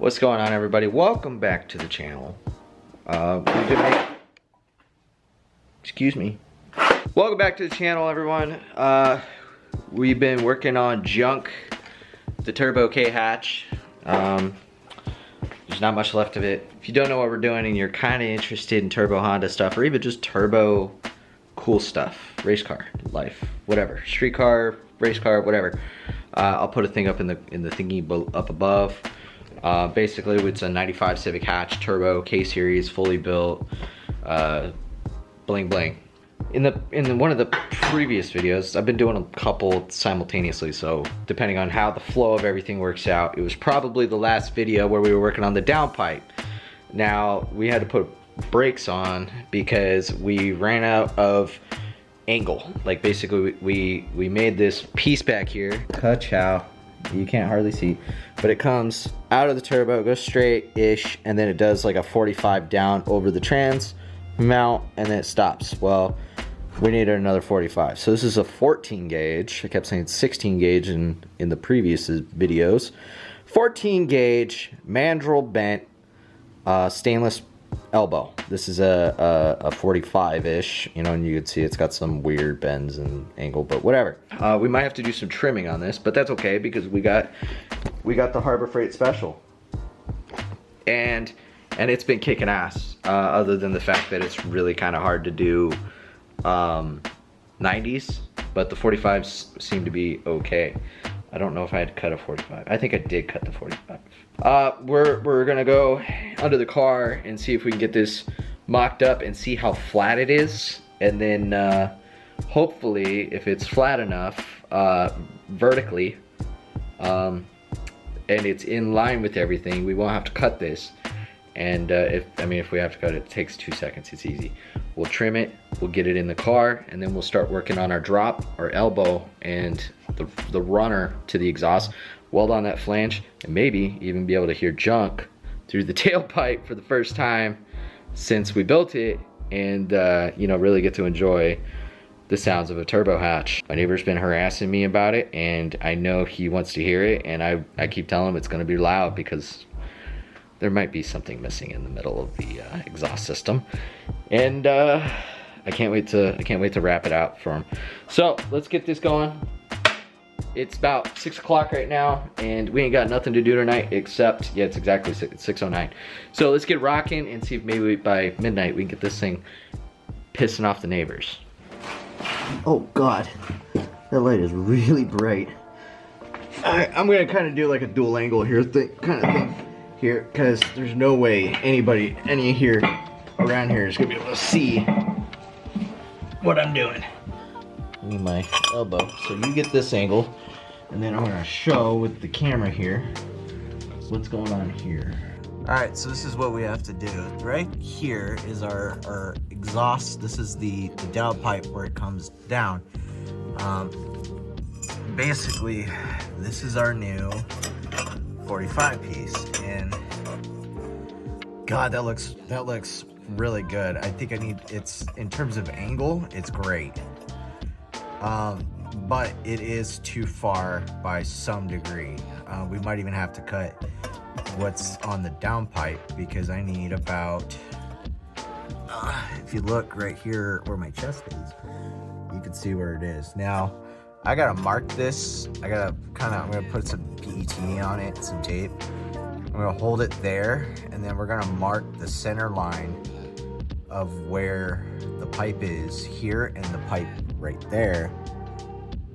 What's going on, everybody? Welcome back to the channel. Excuse me. Welcome back to the channel, everyone. We've been working on junk, the Turbo K hatch. There's not much left of it. If you don't know what we're doing and you're kind of interested in turbo Honda stuff, or even just turbo cool stuff, race car life, whatever, street car, race car, whatever, I'll put a thing up in the thingy up above. Basically, it's a 95 Civic hatch, turbo, K-series, fully built, bling bling. In one of the previous videos, I've been doing a couple simultaneously, so depending on how the flow of everything works out, it was probably the last video where we were working on the downpipe. Now, we had to put brakes on because we ran out of angle. Like, basically, we made this piece back here. Ka-chow. You can't hardly see, but it comes out of the turbo, it goes straight-ish, and then it does like a 45 down over the trans mount, and then it stops. Well, we needed another 45. So this is a 14 gauge. I kept saying 16 gauge in the previous videos. 14 gauge, mandrel bent, stainless elbow. This is a 45-ish, you know, and you can see it's got some weird bends and angle, but whatever. We might have to do some trimming on this, but that's okay because we got the Harbor Freight Special, and it's been kicking ass. Other than the fact that it's really kind of hard to do 90s, but the 45s seem to be okay. I don't know if I had to cut a 45. I think I did cut the 45. We're gonna go under the car and see if we can get this mocked up and see how flat it is, and then hopefully, if it's flat enough vertically, and it's in line with everything, we won't have to cut this. And if we have to cut it, it takes 2 seconds. It's easy. We'll trim it, we'll get it in the car, and then we'll start working on our drop, our elbow, and the runner to the exhaust. Weld on that flange, and maybe even be able to hear junk through the tailpipe for the first time since we built it, and you know, really get to enjoy the sounds of a turbo hatch. My neighbor's been harassing me about it, and I know he wants to hear it, and I keep telling him it's going to be loud because there might be something missing in the middle of the exhaust system, and I can't wait to wrap it out for him. So let's get this going. It's about 6 o'clock right now, and we ain't got nothing to do tonight except, yeah, it's exactly 6:09. So let's get rocking and see if maybe by midnight we can get this thing pissing off the neighbors. Oh God, that light is really bright. I'm gonna kind of do like a dual angle here kind of thing here, because there's no way any here around here is gonna be able to see what I'm doing. I need my elbow, so you get this angle, and then I'm gonna show with the camera here what's going on here. All right, so this is what we have to do. Right here is our exhaust. This is the downpipe where it comes down. Basically, this is our new 45 piece, and God, that looks really good. I think it's in terms of angle, it's great. But it is too far by some degree. We might even have to cut what's on the downpipe, because I need about, if you look right here where my chest is, you can see where it is. Now, I gotta mark this. I'm gonna put some PET on it, some tape. I'm gonna hold it there, and then we're gonna mark the center line of where the pipe is here and the pipe right there,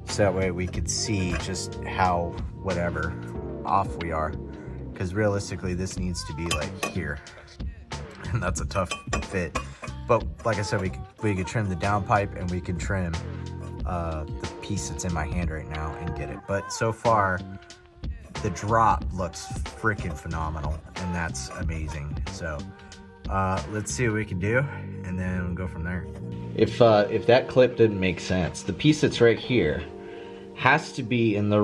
so that way we could see just how whatever off we are, because realistically this needs to be like here, and that's a tough fit. But like I said, we could trim the downpipe, and we can trim the piece that's in my hand right now and get it. But so far the drop looks freaking phenomenal, and that's amazing. So let's see what we can do, and then we'll go from there. If that clip didn't make sense, the piece that's right here has to be in the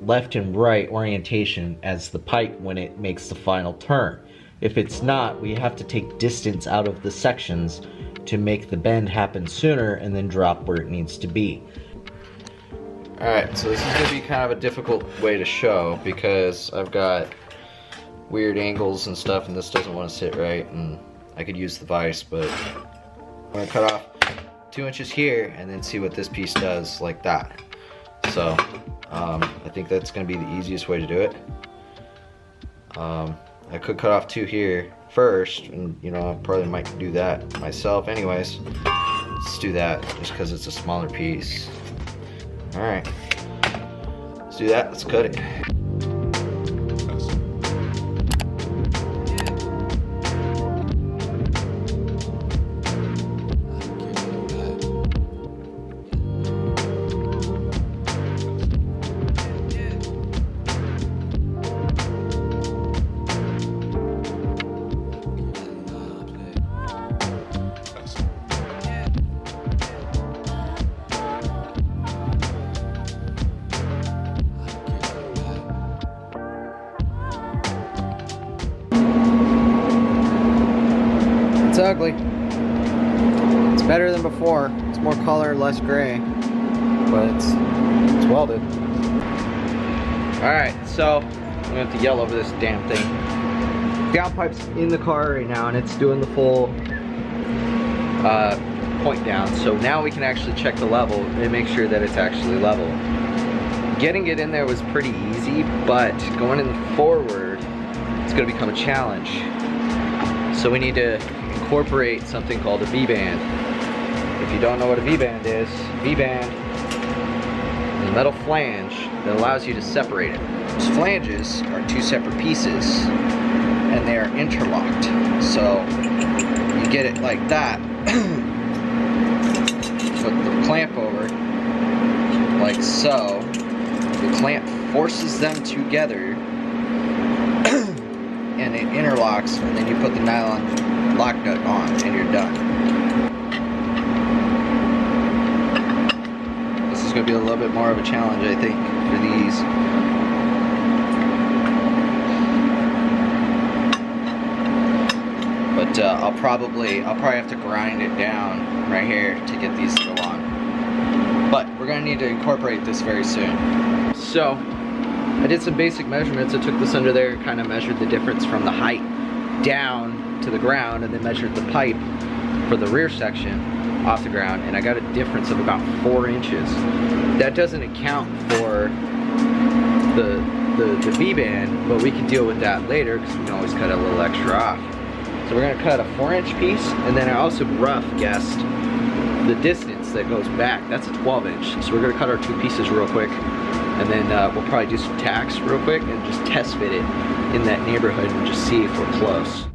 left and right orientation as the pipe when it makes the final turn. If it's not, we have to take distance out of the sections to make the bend happen sooner, and then drop where it needs to be. Alright, so this is going to be kind of a difficult way to show, because I've got weird angles and stuff, and this doesn't want to sit right, and I could use the vise, but I'm gonna cut off 2 inches here and then see what this piece does like that. So I think that's gonna be the easiest way to do it. I could cut off 2 here first, and you know, I probably might do that myself anyways. Let's do that just because it's a smaller piece. All right, let's do that. Let's cut it. It's ugly. It's better than before. It's more color, less gray, but it's welded. All right, so I'm gonna have to yell over this damn thing. Downpipe's in the car right now, and it's doing the full point down. So now we can actually check the level and make sure that it's actually level. Getting it in there was pretty easy, but going in forward, it's gonna become a challenge. So we need to incorporate something called a V-band. If you don't know what a V-band is, V-band is a metal flange that allows you to separate it. Those flanges are 2 separate pieces and they are interlocked. So you get it like that, put the clamp over, like so. The clamp forces them together and it interlocks, and then you put the nylon lock nut on and you're done. This is going to be a little bit more of a challenge, I think, for these. But I'll probably have to grind it down right here to get these to go on. But we're going to need to incorporate this very soon. So I did some basic measurements. I took this under there, kind of measured the difference from the height down to the ground, and then measured the pipe for the rear section off the ground, and I got a difference of about 4 inches. That doesn't account for the V-band, but we can deal with that later because we can always cut a little extra off. So we're gonna cut a 4-inch piece, and then I also rough guessed the distance that goes back. That's a 12-inch. So we're gonna cut our 2 pieces real quick, and then we'll probably do some tacks real quick and just test fit it in that neighborhood and just see if we're close.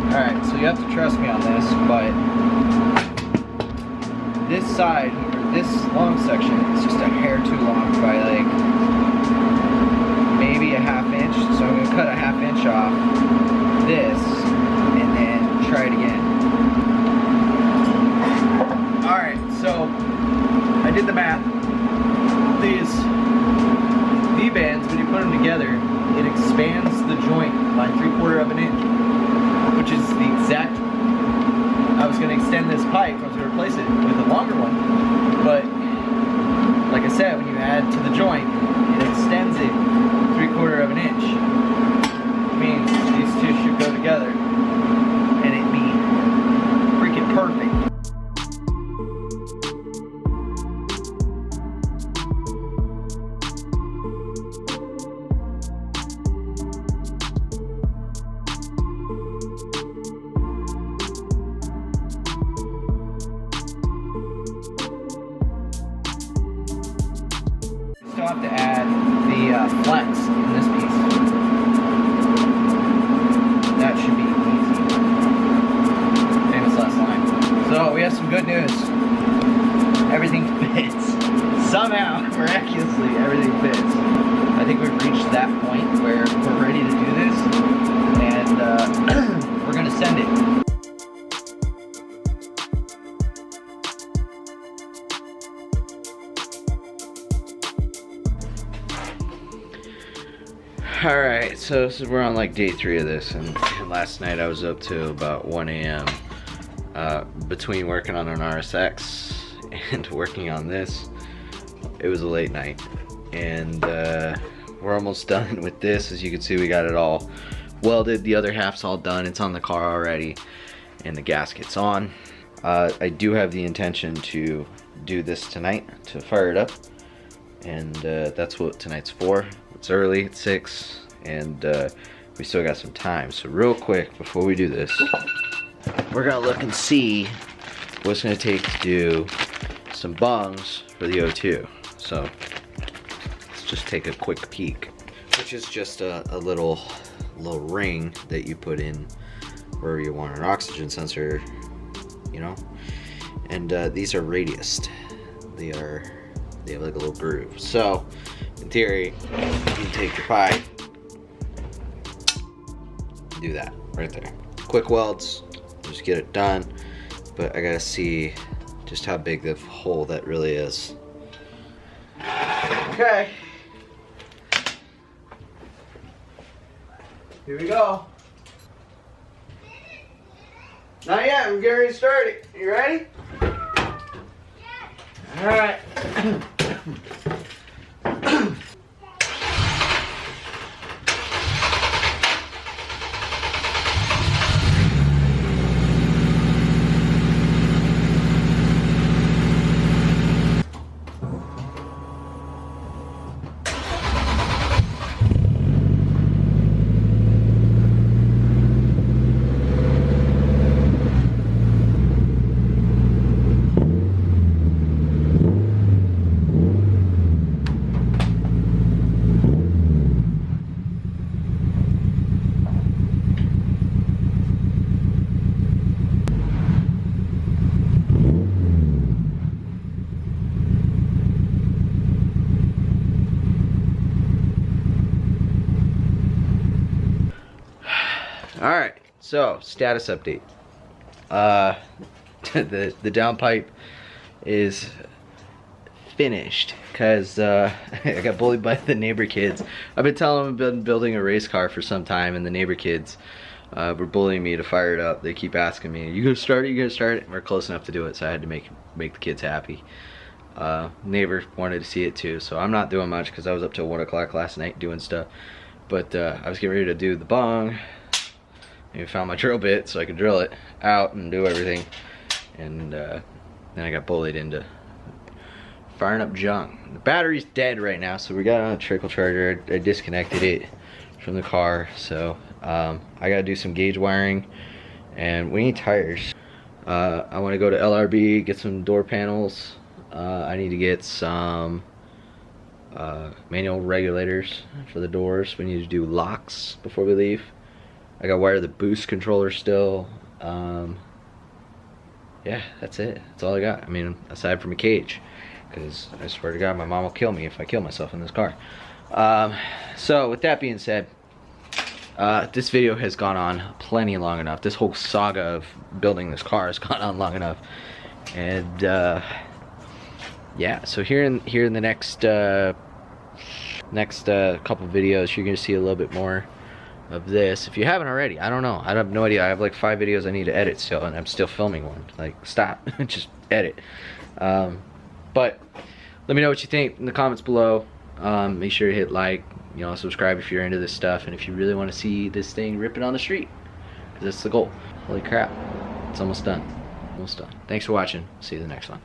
Alright, so you have to trust me on this, but this side, or this long section, is just a hair too long by like maybe a 1/2 inch. So I'm going to cut a 1/2 inch off this and then try it again. Alright, so I did the math. These V-bands, when you put them together, it expands the joint by 3/4 inch. Which is the exact, I was going to extend this pipe, I was going to replace it with a longer one, but like I said, when you add to the joint, it extends it 3/4 inch. It means these 2 should go together and it'd be freaking perfect. Still have to add the flex in this piece. That should be easy. Famous last line. So we have some good news. Everything fits. Somehow, miraculously, everything fits. I think we've reached that point where we're ready to do this, and we're gonna send it. All right, so we're on like day 3 of this, and last night I was up to about 1 a.m. Between working on an RSX and working on this. It was a late night, and we're almost done with this. As you can see, we got it all welded. The other half's all done. It's on the car already, and the gasket's on. I do have the intention to do this tonight, to fire it up, and that's what tonight's for. It's early, it's 6, and we still got some time. So real quick, before we do this, we're gonna look and see what it's gonna take to do some bungs for the O2. So let's just take a quick peek, which is just a little ring that you put in wherever you want an oxygen sensor, you know. And these are radiused. They have like a little groove. So in theory, you can take your pipe, do that right there. Quick welds, just get it done. But I gotta see just how big the hole that really is. Okay. Here we go. Not yet, we're getting ready to start it. You ready? All right. Alright, so status update. The downpipe is finished because I got bullied by the neighbor kids. I've been telling them I've been building a race car for some time, and the neighbor kids were bullying me to fire it up. They keep asking me, "You gonna start it? You gonna start it?" And we're close enough to do it, so I had to make the kids happy. Neighbor wanted to see it too, so I'm not doing much because I was up till 1 o'clock last night doing stuff. But I was getting ready to do the bung. I found my drill bit so I could drill it out and do everything, and then I got bullied into firing up junk. The battery's dead right now, so we got it on a trickle charger. I disconnected it from the car, so I gotta do some gauge wiring, and we need tires. I want to go to LRB, get some door panels. I need to get some manual regulators for the doors. We need to do locks before we leave. I got to wire the boost controller still. Yeah, that's it. That's all I got. I mean, aside from a cage, because I swear to God, my mom will kill me if I kill myself in this car. So with that being said, this video has gone on plenty long enough. This whole saga of building this car has gone on long enough, and yeah. So here in the next couple videos, you're gonna see a little bit more of this. If you haven't already, I don't know. I have no idea. I have like 5 videos I need to edit still, and I'm still filming one. Like, stop. Just edit. But let me know what you think in the comments below. Make sure to hit like, you know, subscribe if you're into this stuff, and if you really want to see this thing ripping on the street, because that's the goal. Holy crap, it's almost done. Almost done. Thanks for watching. See you in the next one.